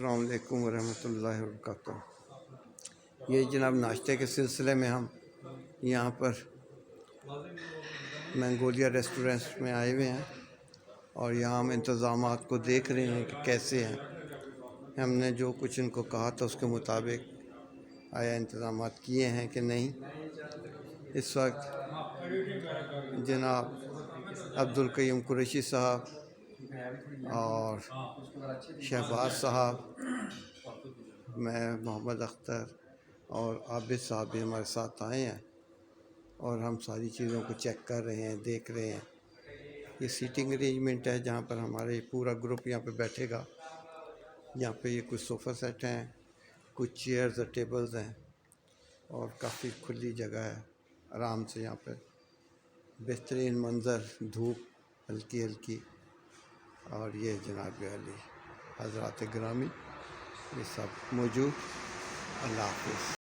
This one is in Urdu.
السلام علیکم ورحمۃ اللہ وبرکاتہ۔ یہ جناب ناشتے کے سلسلے میں ہم یہاں پر منگولیا ریسٹورنٹ میں آئے ہوئے ہیں اور یہاں ہم انتظامات کو دیکھ رہے ہیں کہ کیسے ہیں۔ ہم نے جو کچھ ان کو کہا تھا اس کے مطابق آیا انتظامات کیے ہیں کہ نہیں۔ اس وقت جناب عبدالقیوم قریشی صاحب اور شہباز صاحب، میں محمد اختر اور عابد صاحب بھی ہمارے ساتھ آئے ہیں اور ہم ساری چیزوں کو چیک کر رہے ہیں، دیکھ رہے ہیں۔ یہ سیٹنگ ارینجمنٹ ہے جہاں پر ہمارے پورا گروپ یہاں پہ بیٹھے گا۔ یہاں پہ یہ کچھ صوفہ سیٹ ہیں، کچھ چیئرز اور ٹیبلز ہیں اور کافی کھلی جگہ ہے۔ آرام سے یہاں پہ بہترین منظر، دھوپ ہلکی ہلکی، اور یہ جناب علی حضرات گرامی یہ سب موجود۔ اللہ حافظ۔